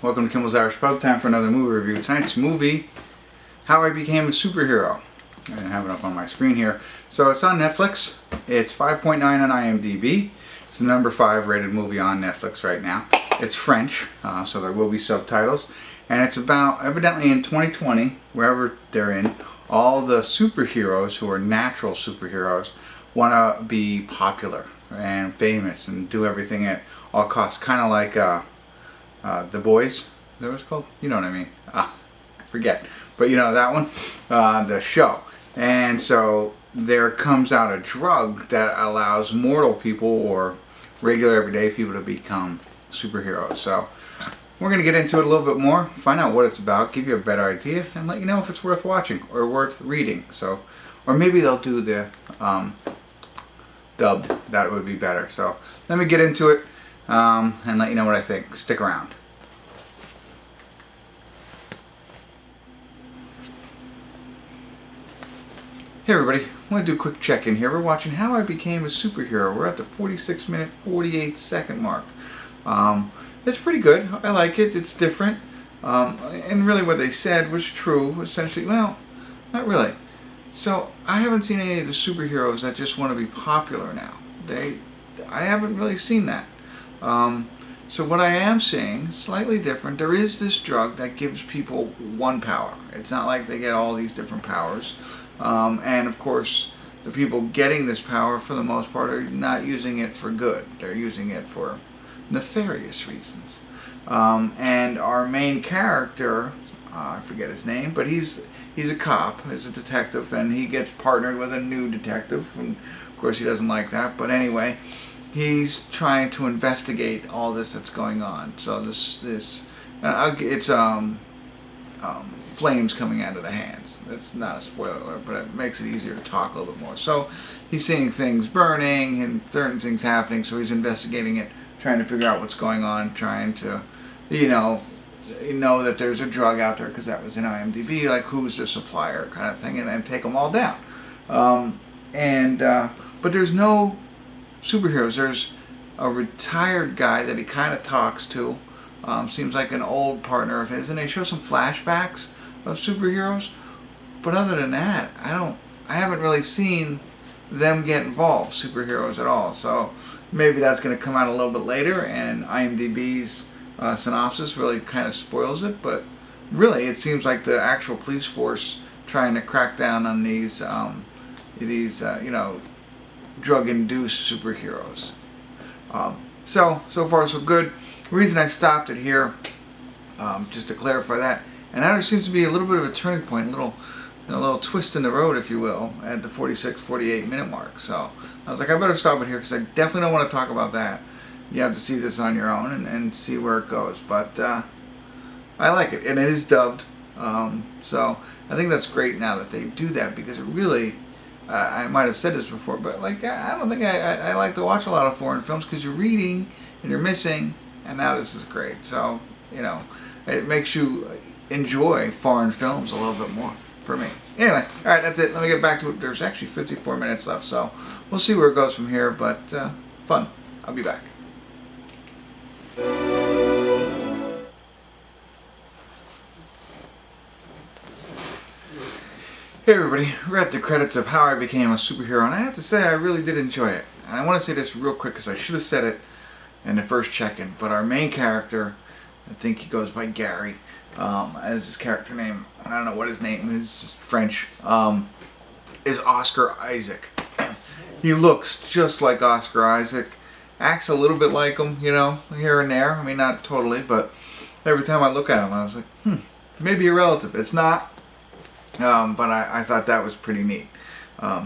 Welcome to Kimmel's Irish Pub. Time for another movie review. Tonight's movie, How I Became a Superhero. I have it up on my screen here. So it's on Netflix. It's 5.9 on IMDb. It's the number 5 rated movie on Netflix right now. It's French, so there will be subtitles. And it's about, evidently in 2020, wherever they're in, all the superheroes who are natural superheroes want to be popular and famous and do everything at all costs. Kind of like The Boys. Is that what it's called? You know what I mean. I forget. But you know that one? The show. And so there comes out a drug that allows mortal people or regular everyday people to become superheroes. So we're going to get into it a little bit more, find out what it's about, give you a better idea, and let you know if it's worth watching or worth reading. So, or maybe they'll do the dubbed. That would be better. So let me get into it and let you know what I think. Stick around. Hey everybody, I want to do a quick check-in here. We're watching How I Became a Superhero. We're at the 46-minute, 48-second mark. It's pretty good. I like it. It's different. And really what they said was true, essentially. Well, not really. So, I haven't seen any of the superheroes that just want to be popular now. I haven't really seen that. So what I am seeing is slightly different. There is this drug that gives people one power. It's not like they get all these different powers. And of course, the people getting this power, for the most part, are not using it for good. They're using it for nefarious reasons. And our main character, I forget his name, but he's a cop, he's a detective, and he gets partnered with a new detective, and of course he doesn't like that, but anyway, he's trying to investigate all this that's going on. So it's flames coming out of the hands. That's not a spoiler, but it makes it easier to talk a little bit more. So he's seeing things burning and certain things happening, so he's investigating it, trying to figure out what's going on, trying to, know that there's a drug out there, because that was in IMDb, like who's the supplier kind of thing, and then take them all down. But there's no superheroes. There's a retired guy that he kind of talks to, seems like an old partner of his, and they show some flashbacks of superheroes, but other than that, I haven't really seen them get involved, superheroes at all. So maybe that's going to come out a little bit later, and IMDb's synopsis really kind of spoils it, but really it seems like the actual police force trying to crack down on these drug-induced superheroes. So far so good. The reason I stopped it here, just to clarify that, and now there seems to be a little bit of a turning point, a little twist in the road, if you will, at the 46, 48 minute mark. So I was like, I better stop it here, because I definitely don't want to talk about that. You have to see this on your own and see where it goes. But I like it, and it is dubbed. So I think that's great now that they do that, because it really, I might have said this before, but like I don't think I like to watch a lot of foreign films, because you're reading and you're missing, and now this is great. So, it makes you enjoy foreign films a little bit more, for me. Anyway, alright, that's it. Let me get back to it. There's actually 54 minutes left, so we'll see where it goes from here, but fun. I'll be back. Hey everybody, we're at the credits of How I Became a Superhero, and I have to say I really did enjoy it. And I want to say this real quick, because I should have said it in the first check-in, but our main character, I think he goes by Gary, as his character name, I don't know what his name is, French, is Oscar Isaac. He looks just like Oscar Isaac, acts a little bit like him, here and there. I mean, not totally, but every time I look at him, I was like, maybe a relative. It's not, but I thought that was pretty neat.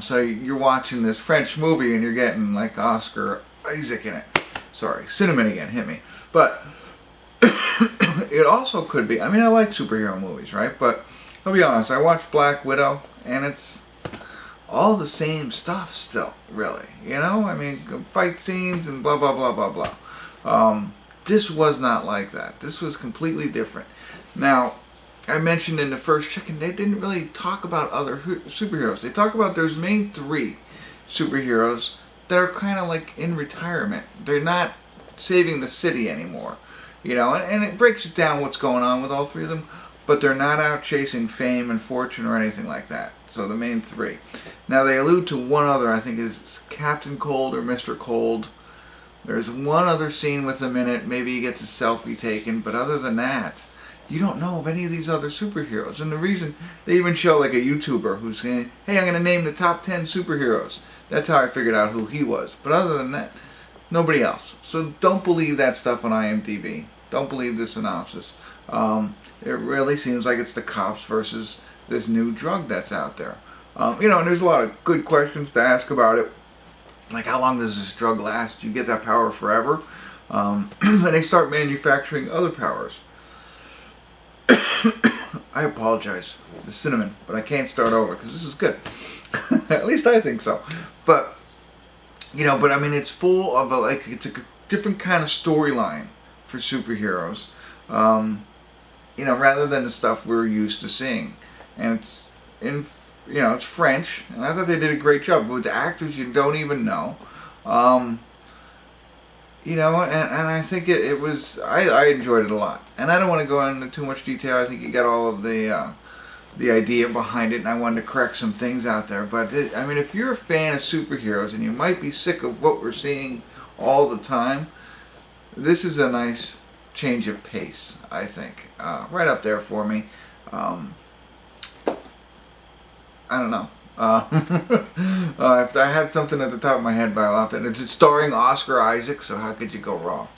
So you're watching this French movie, and you're getting like Oscar Isaac in it. Sorry, cinnamon again, hit me. But it also could be, I mean, I like superhero movies, right? But I'll be honest, I watched Black Widow, and it's all the same stuff still, really. I mean, fight scenes and blah, blah, blah, blah, blah. This was not like that. This was completely different. Now, I mentioned in the first check-in, they didn't really talk about other superheroes. They talk about there's main 3 superheroes that are kind of like in retirement. They're not saving the city anymore. You know, and it breaks it down what's going on with all three of them, but they're not out chasing fame and fortune or anything like that. So the main three. Now they allude to one other, I think is Captain Cold or Mr. Cold. There's one other scene with him in it. Maybe he gets a selfie taken, but other than that, you don't know of any of these other superheroes. And the reason, they even show like a YouTuber who's saying, hey, I'm going to name the top 10 superheroes. That's how I figured out who he was. But other than that, nobody else. So don't believe that stuff on IMDb. Don't believe the synopsis. It really seems like it's the cops versus this new drug that's out there. You know, and there's a lot of good questions to ask about it. Like, how long does this drug last? Do you get that power forever? And they start manufacturing other powers. I apologize for the cinnamon, but I can't start over because this is good. At least I think so. But, you know, but I mean, it's full of, it's a different kind of storyline for superheroes. You know, rather than the stuff we're used to seeing. And it's you know, it's French, and I thought they did a great job with the actors you don't even know. You know, and I think it was, I enjoyed it a lot. And I don't want to go into too much detail. I think you got all of the idea behind it, and I wanted to correct some things out there. But, I mean, if you're a fan of superheroes, and you might be sick of what we're seeing all the time, this is a nice change of pace, I think. Right up there for me. I don't know. If I had something at the top of my head, but I laughed at it. It's starring Oscar Isaac, so how could you go wrong?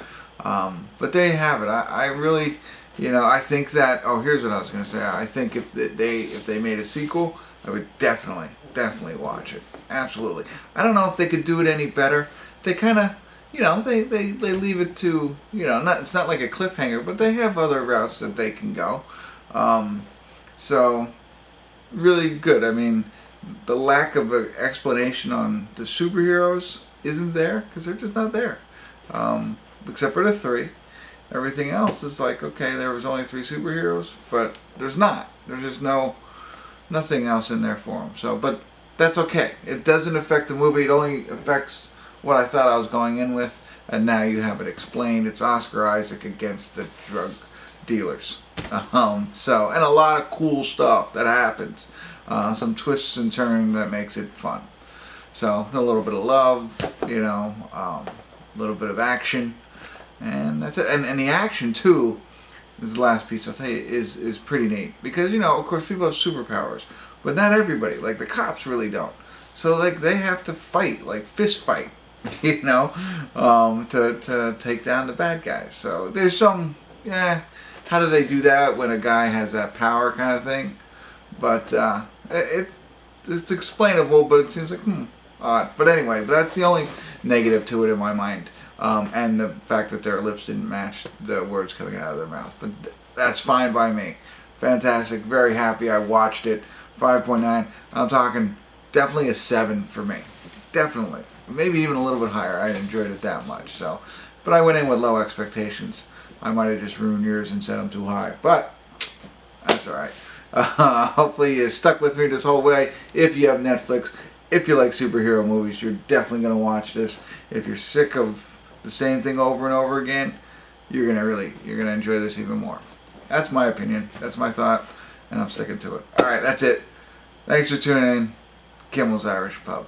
But there you have it. I really, you know, I think that. Oh, here's what I was going to say. I think if they made a sequel, I would definitely watch it. Absolutely. I don't know if they could do it any better. They kind of, you know, they leave it to, you know, it's not like a cliffhanger, but they have other routes that they can go. So. Really good. I mean, the lack of an explanation on the superheroes isn't there because they're just not there. Except for the three. Everything else is like, okay, there was only 3 superheroes, but there's not. There's just nothing else in there for them. So, but that's okay. It doesn't affect the movie. It only affects what I thought I was going in with, and now you have it explained. It's Oscar Isaac against the drug dealers. So, and a lot of cool stuff that happens. Some twists and turns that makes it fun. So, a little bit of love, you know, a little bit of action, and that's it. And the action, too, this is the last piece I'll tell you, is pretty neat. Because, you know, of course, people have superpowers, but not everybody. Like, the cops really don't. So, like, they have to fight, like, fist fight, you know, to take down the bad guys. So, there's some, yeah, how do they do that when a guy has that power kind of thing? But it's explainable, but it seems like, odd. But anyway, that's the only negative to it in my mind. And the fact that their lips didn't match the words coming out of their mouth. But that's fine by me. Fantastic. Very happy I watched it. 5.9. I'm talking definitely a 7 for me. Definitely. Maybe even a little bit higher. I enjoyed it that much. So, but I went in with low expectations. I might have just ruined yours and set them too high. But that's alright. Hopefully you stuck with me this whole way. If you have Netflix, if you like superhero movies, you're definitely going to watch this. If you're sick of the same thing over and over again, you're going to enjoy this even more. That's my opinion. That's my thought. And I'm sticking to it. Alright, that's it. Thanks for tuning in. Kimmel's Irish Pub.